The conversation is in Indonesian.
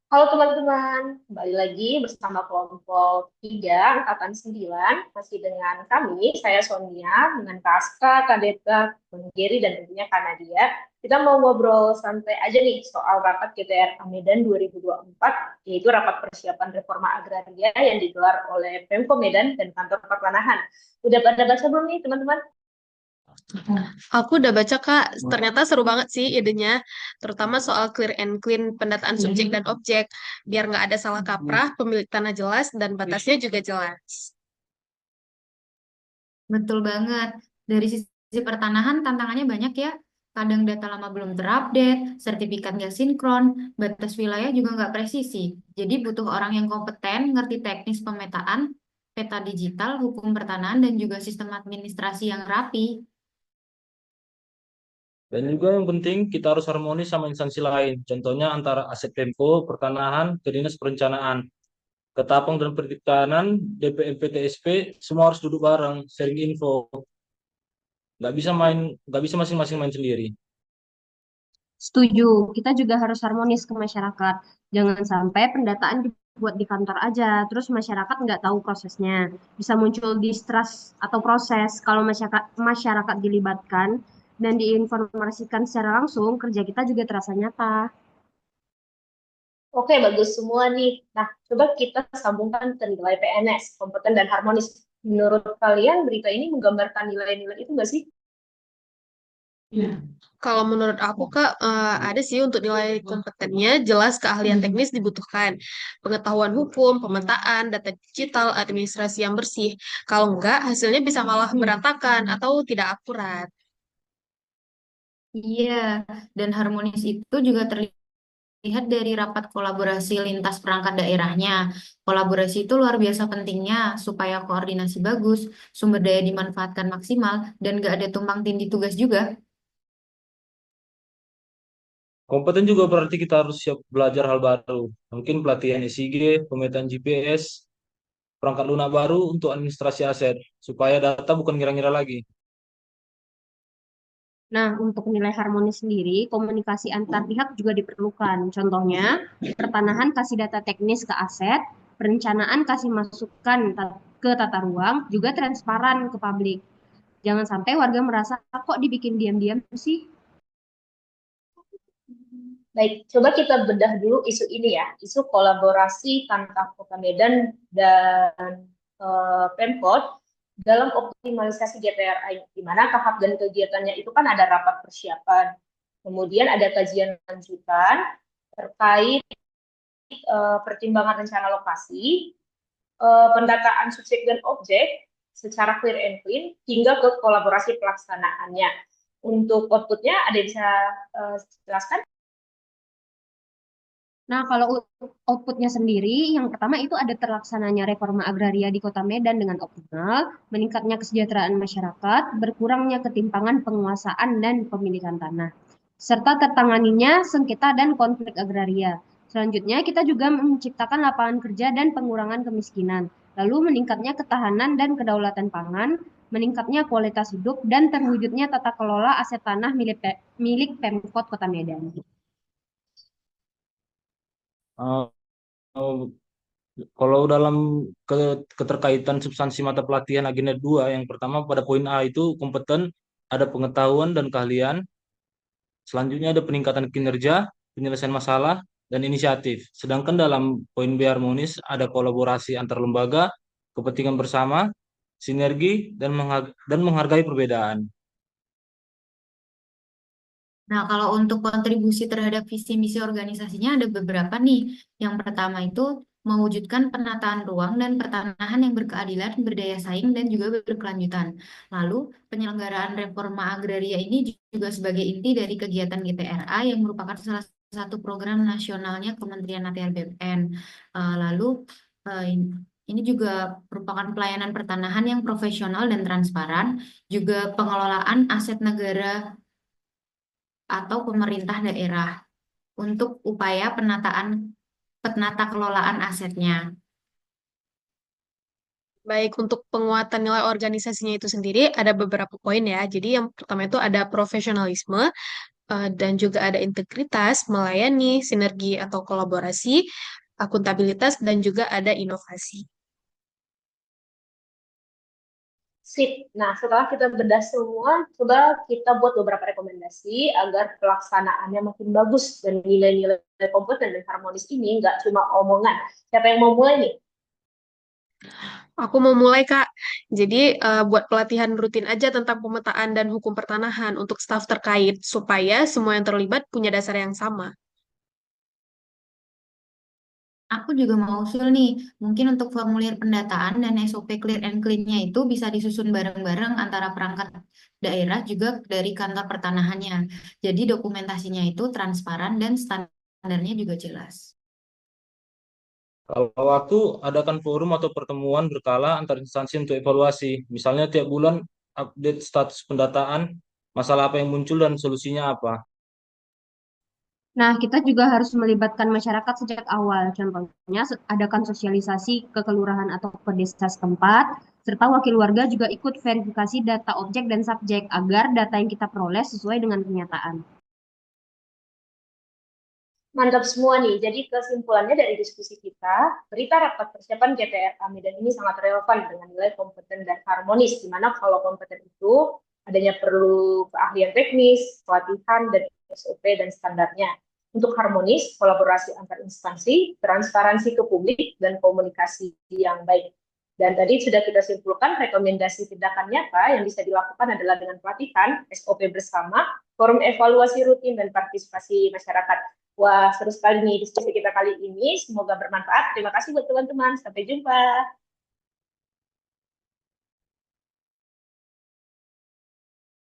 Halo teman-teman, kembali lagi bersama kelompok 3 Angkatan 9, masih dengan kami, saya Sonia, dengan Kak Aska, Kak Deta, Bang Geri, dan tentunya Kak Nadia. Kita mau ngobrol santai aja nih soal rapat GTRA Medan 2024, yaitu rapat persiapan reforma agraria yang digelar oleh Pemko Medan dan Kantor Pertanahan. Udah pada baca belum nih teman-teman? Aku udah baca Kak, ternyata seru banget sih idenya, terutama soal clear and clean pendataan subjek dan objek, biar nggak ada salah kaprah, pemilik tanah jelas, dan batasnya juga jelas. Betul banget. Dari sisi pertanahan tantangannya banyak ya. Kadang data lama belum terupdate, sertifikat nggak sinkron, batas wilayah juga nggak presisi. Jadi butuh orang yang kompeten, ngerti teknis pemetaan, peta digital, hukum pertanahan, dan juga sistem administrasi yang rapi. Dan juga yang penting kita harus harmonis sama instansi lain. Contohnya antara Aset Pemko, Pertanahan, ke Dinas Perencanaan, Ketapang dan Perikanan, DPLP TSP, semua harus duduk bareng, sharing info. Nggak bisa masing-masing main sendiri. Setuju, kita juga harus harmonis ke masyarakat. Jangan sampai pendataan dibuat di kantor aja, terus masyarakat nggak tahu prosesnya. Bisa muncul distrust atau proses kalau masyarakat dilibatkan dan diinformasikan secara langsung, kerja kita juga terasa nyata. Oke, bagus semua nih. Nah, coba kita sambungkan ke nilai PNS, kompeten dan harmonis. Menurut kalian, berita ini menggambarkan nilai-nilai itu nggak sih? Kalau menurut aku Kak, ada sih untuk nilai kompetennya, jelas keahlian teknis dibutuhkan, pengetahuan hukum, pemetaan, data digital, administrasi yang bersih. Kalau enggak, hasilnya bisa malah berantakan atau tidak akurat. Iya, dan harmonis itu juga terlihat dari rapat kolaborasi lintas perangkat daerahnya. Kolaborasi itu luar biasa pentingnya supaya koordinasi bagus, sumber daya dimanfaatkan maksimal, dan gak ada tumpang tindih tugas juga. Kompeten juga berarti kita harus siap belajar hal baru. Mungkin pelatihan SIG, pemetaan GPS, perangkat lunak baru untuk administrasi aset, supaya data bukan ngira-ngira lagi. Nah, untuk nilai harmonis sendiri, komunikasi antar pihak juga diperlukan. Contohnya, pertanahan kasih data teknis ke aset, perencanaan kasih masukan ke tata ruang, juga transparan ke publik. Jangan sampai warga merasa kok dibikin diam-diam sih. Baik, coba kita bedah dulu isu ini ya, isu kolaborasi antara Kota Medan dan Pemkot dalam optimalisasi GTRA, di mana tahap dan kegiatannya itu kan ada rapat persiapan, kemudian ada kajian lanjutan terkait pertimbangan rencana lokasi, pendataan subjek dan objek secara clear and clean, hingga ke kolaborasi pelaksanaannya. Untuk outputnya ada yang bisa jelaskan? Nah, kalau outputnya sendiri, yang pertama itu ada terlaksananya reforma agraria di Kota Medan dengan optimal, meningkatnya kesejahteraan masyarakat, berkurangnya ketimpangan penguasaan dan pemilikan tanah, serta tertanganinya sengketa dan konflik agraria. Selanjutnya, kita juga menciptakan lapangan kerja dan pengurangan kemiskinan, lalu meningkatnya ketahanan dan kedaulatan pangan, meningkatnya kualitas hidup, dan terwujudnya tata kelola aset tanah milik Pemkot Kota Medan. Eh, Kalau dalam keterkaitan substansi mata pelatihan agenda 2, yang pertama pada poin A itu kompeten, ada pengetahuan dan keahlian. Selanjutnya ada peningkatan kinerja, penyelesaian masalah, dan inisiatif. Sedangkan dalam poin B harmonis ada kolaborasi antar lembaga, kepentingan bersama, sinergi, dan menghargai perbedaan. Nah, kalau untuk kontribusi terhadap visi misi organisasinya ada beberapa nih. Yang pertama itu mewujudkan penataan ruang dan pertanahan yang berkeadilan, berdaya saing, dan juga berkelanjutan. Lalu, penyelenggaraan reforma agraria ini juga sebagai inti dari kegiatan GTRA yang merupakan salah satu program nasionalnya Kementerian ATR BPN. Lalu, ini juga merupakan pelayanan pertanahan yang profesional dan transparan, juga pengelolaan aset negara atau pemerintah daerah untuk upaya penata kelolaan asetnya. Baik, untuk penguatan nilai organisasinya itu sendiri ada beberapa poin ya. Jadi yang pertama itu ada profesionalisme, dan juga ada integritas, melayani, sinergi atau kolaborasi, akuntabilitas, dan juga ada inovasi. Sip. Nah, setelah kita bedah semua, coba kita buat beberapa rekomendasi agar pelaksanaannya makin bagus dan nilai-nilai kompeten dan harmonis ini nggak cuma omongan. Siapa yang mau mulai nih? Aku mau mulai, Kak. Jadi, buat pelatihan rutin aja tentang pemetaan dan hukum pertanahan untuk staf terkait, supaya semua yang terlibat punya dasar yang sama. Aku juga mau usul nih, mungkin untuk formulir pendataan dan SOP clear and clean-nya itu bisa disusun bareng-bareng antara perangkat daerah juga dari kantor pertanahannya. Jadi dokumentasinya itu transparan dan standarnya juga jelas. Kalau aku adakan forum atau pertemuan berkala antar instansi untuk evaluasi. Misalnya tiap bulan update status pendataan, masalah apa yang muncul dan solusinya apa. Nah, kita juga harus melibatkan masyarakat sejak awal. Contohnya, adakan sosialisasi ke kelurahan atau ke desa setempat, serta wakil warga juga ikut verifikasi data objek dan subjek agar data yang kita peroleh sesuai dengan kenyataan. Mantap semua nih. Jadi kesimpulannya dari diskusi kita, berita rapat persiapan GTRA Medan ini sangat relevan dengan nilai kompeten dan harmonis, di mana kalau kompeten itu adanya perlu keahlian teknis, pelatihan, dan SOP dan standarnya. Untuk harmonis, kolaborasi antar instansi, transparansi ke publik, dan komunikasi yang baik. Dan tadi sudah kita simpulkan rekomendasi tindakan nyata yang bisa dilakukan adalah dengan pelatihan, SOP bersama, forum evaluasi rutin, dan partisipasi masyarakat. Wah, seru sekali nih diskusi kita kali ini. Semoga bermanfaat. Terima kasih buat teman-teman. Sampai jumpa.